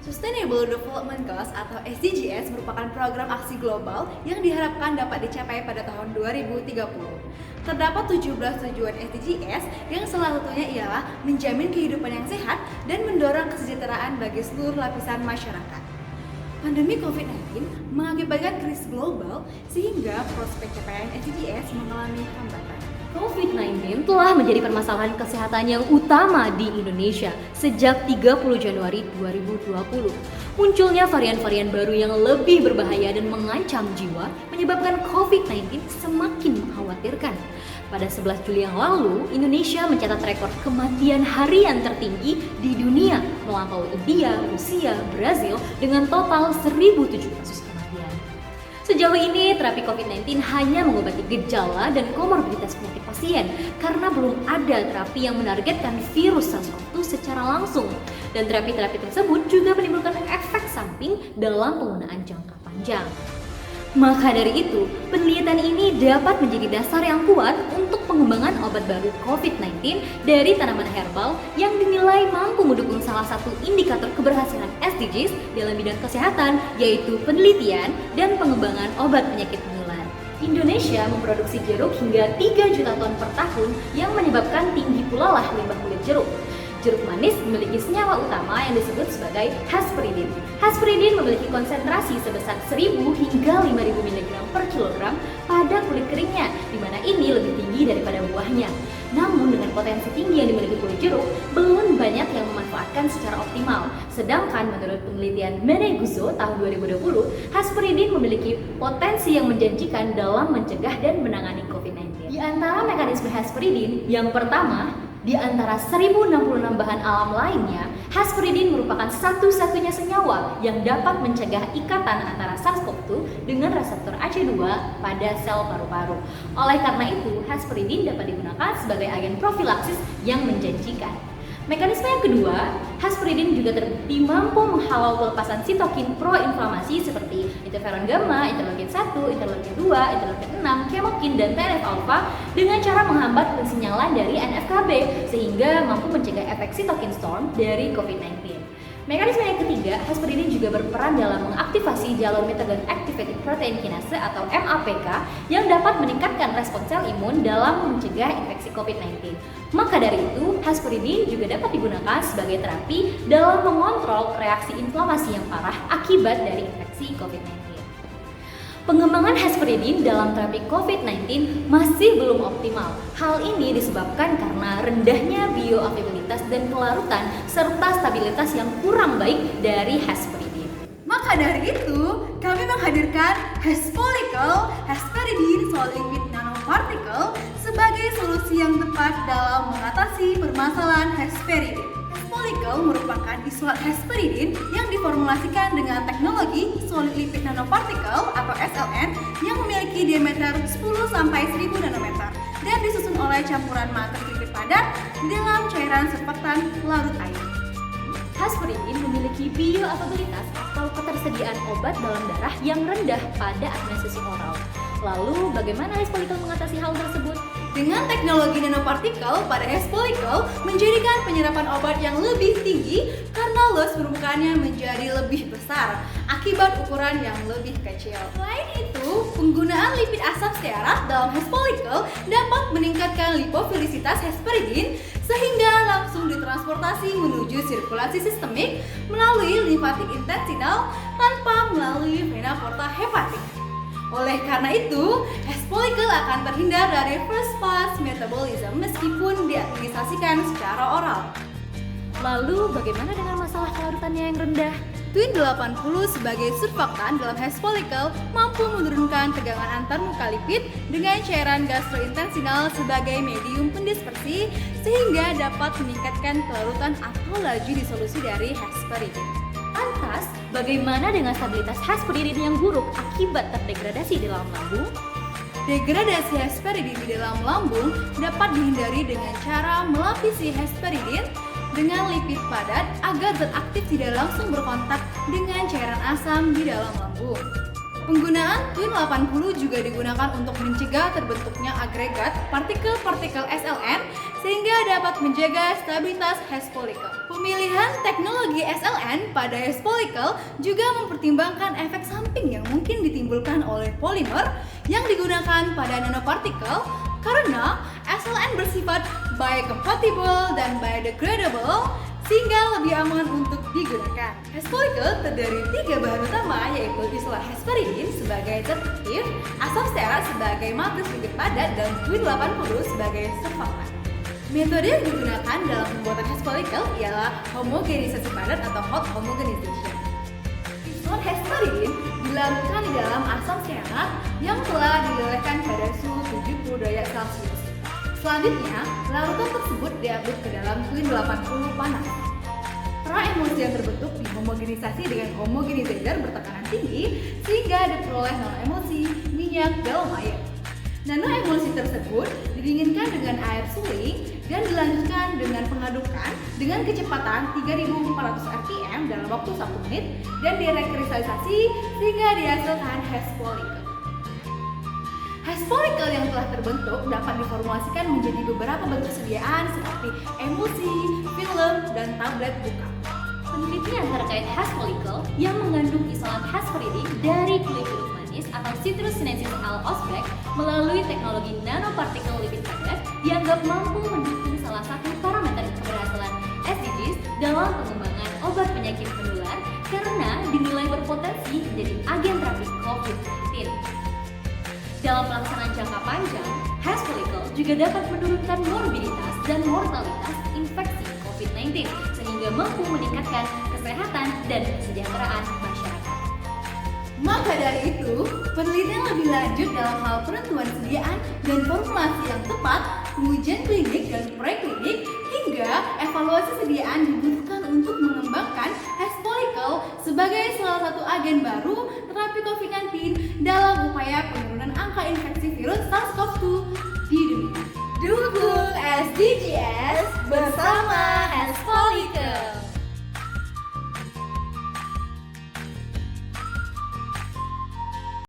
Sustainable Development Goals atau SDGs merupakan program aksi global yang diharapkan dapat dicapai pada tahun 2030. Terdapat 17 tujuan SDGs yang salah satunya ialah menjamin kehidupan yang sehat dan mendorong kesejahteraan bagi seluruh lapisan masyarakat. Pandemi COVID-19 mengakibatkan krisis global sehingga prospek capaian SDGs mengalami hambatan. COVID-19 telah menjadi permasalahan kesehatan yang utama di Indonesia sejak 30 Januari 2020. Munculnya varian-varian baru yang lebih berbahaya dan mengancam jiwa menyebabkan COVID-19 semakin mengkhawatirkan. Pada 11 Juli yang lalu, Indonesia mencatat rekor kematian harian tertinggi di dunia, melampaui India, Rusia, Brazil dengan total 1.007 kasus kematian. Sejauh ini, terapi COVID-19 hanya mengobati gejala dan komorbiditas penyakit pasien karena belum ada terapi yang menargetkan virus SARS-CoV-2 secara langsung. Dan terapi-terapi tersebut juga menimbulkan efek samping dalam penggunaan jangka panjang. Maka dari itu, penelitian ini dapat menjadi dasar yang kuat untuk pengembangan obat baru COVID-19 dari tanaman herbal yang dinilai mampu mendukung salah satu indikator keberhasilan SDGs dalam bidang kesehatan, yaitu penelitian dan pengembangan obat penyakit menular. Indonesia memproduksi jeruk hingga 3 juta ton per tahun yang menyebabkan tinggi pula lah limbah kulit jeruk. Jeruk manis memiliki senyawa utama yang disebut sebagai hesperidin. Hesperidin memiliki konsentrasi sebesar 1.000 hingga 5.000 mg per kilogram pada kulit keringnya, di mana ini lebih tinggi daripada buahnya. Namun dengan potensi tinggi yang dimiliki kulit jeruk, belum banyak yang memanfaatkan secara optimal. Sedangkan menurut penelitian Meneguzzo tahun 2020, hesperidin memiliki potensi yang menjanjikan dalam mencegah dan menangani COVID-19. Di antara mekanisme hesperidin, yang pertama, di antara 1066 bahan alam lainnya, hesperidin merupakan satu-satunya senyawa yang dapat mencegah ikatan antara SARS-CoV-2 dengan reseptor AC2 pada sel paru-paru. Oleh karena itu, hesperidin dapat digunakan sebagai agen profilaksis yang menjanjikan. Mekanisme yang kedua, hesperidin juga terbukti mampu menghalau pelepasan sitokin pro-inflamasi seperti interferon gamma, interleukin 1, interleukin 2, interleukin 6, kemokin, dan TNF-alpha dengan cara menghambat pensinyalan dari NF-kB sehingga mampu mencegah efek sitokin storm dari COVID-19. Mekanisme yang ketiga, hesperidin juga berperan dalam mengaktifasi jalur metagon activated protein kinase atau MAPK yang dapat meningkatkan respons sel imun dalam mencegah infeksi COVID-19. Maka dari itu, hesperidin juga dapat digunakan sebagai terapi dalam mengontrol reaksi inflamasi yang parah akibat dari infeksi COVID-19. Pengembangan hesperidin dalam terapi COVID-19 masih belum optimal. Hal ini disebabkan karena rendahnya bioakuibilitas dan kelarutan serta stabilitas yang kurang baik dari hesperidin. Maka dari itu, kami menghadirkan Hespolical Hesperidin Solid Lipid Nanoparticle sebagai solusi yang tepat dalam mengatasi permasalahan hesperidin. Hespolical merupakan isolat hesperidin yang diformulasikan dengan teknologi solid lipid nanoparticle atau SLN yang memiliki diameter 10-1000 nanometer dan disusun oleh campuran matriks lipid padat dalam cairan surfaktan larut air. Hesperidin memiliki bioavailabilitas atau ketersediaan obat dalam darah yang rendah pada administrasi oral. Lalu, bagaimana Hespolical mengatasi hal tersebut? Dengan teknologi nanopartikel pada Hespolical menjadikan penyerapan obat yang lebih tinggi karena luas permukaannya menjadi lebih besar akibat ukuran yang lebih kecil. Selain itu, penggunaan lipid asam stearat dalam Hespolical dapat meningkatkan lipofilisitas hesperidin sehingga langsung ditransportasi menuju sirkulasi sistemik melalui limfatik intestinal tanpa melalui vena porta hepatik. Oleh karena itu, Hespolical akan terhindar dari first pass metabolism meskipun diadministrasikan secara oral. Lalu, bagaimana dengan masalah kelarutannya yang rendah? Twin 80 sebagai surfaktan dalam Hespolical mampu menurunkan tegangan antar muka lipid dengan cairan gastrointestinal sebagai medium pendispersi sehingga dapat meningkatkan kelarutan atau laju disolusi dari hesperidin. Lantas, bagaimana dengan stabilitas hesperidin yang buruk akibat terdegradasi di dalam lambung? Degradasi hesperidin di dalam lambung dapat dihindari dengan cara melapisi hesperidin dengan lipid padat agar zat aktif tidak langsung berkontak dengan cairan asam di dalam lambung. Penggunaan Twin 80 juga digunakan untuk mencegah terbentuknya agregat partikel-partikel SLN sehingga dapat menjaga stabilitas hash follicle. Pemilihan teknologi SLN pada hash follicle juga mempertimbangkan efek samping yang mungkin ditimbulkan oleh polimer yang digunakan pada nanopartikel karena SLN bersifat biocompatible dan biodegradable sehingga lebih aman untuk digunakan. Hash follicle terdiri 3 bahan utama yaitu isolat hesperidin sebagai zat aktif, asam stearat sebagai matris lipid padat, dan Twin 80 sebagai surfaktan. Metode yang digunakan dalam pembuatan hash follicle ialah homogenisasi padat atau hot homogenization. Isolat hesperidin dilarutkan di dalam asam stearat yang telah dilelehkan pada suhu 70 derajat Celcius. Selanjutnya, larutan tersebut diaduk ke dalam Twin 80 panas. Pra-emulsi yang terbentuk dihomogenisasi dengan homogenizer bertekanan tinggi sehingga diperoleh nanoemulsi minyak dalam air. Nanoemulsi tersebut didinginkan dengan air suling dan dilanjutkan dengan pengadukan dengan kecepatan 3400 rpm dalam waktu 1 menit dan direkristalisasi sehingga dihasilkan hash follicle. Hash follicle yang telah terbentuk dapat diformulasikan menjadi beberapa bentuk sediaan seperti emulsi, film, dan tablet buka. Penelitian terkait hash follicle yang mengandung isolat hesperidin dari kulit jeruk manis atau Citrus sinensis L. osbeck melalui teknologi nanopartikel lipid padat dianggap mampu mendukung salah satu parameter keberhasilan SDGs dalam pengembangan obat penyakit menular karena dinilai berpotensi menjadi agen terapi COVID-19. Dalam pelaksanaan jangka panjang, hash follicle juga dapat menurunkan morbiditas dan mortalitas infeksi COVID-19 sehingga mampu meningkatkan kesehatan dan kesejahteraan masyarakat. Maka dari itu, penelitian lebih lanjut dalam hal penentuan sediaan dan formulasi yang tepat, pengujian klinik dan preklinik, hingga evaluasi sediaan dibutuhkan untuk mengembangkan hash follicle sebagai salah satu agen baru terapi COVID-19 dalam upaya penurunan angka infeksi virus SARS-CoV-2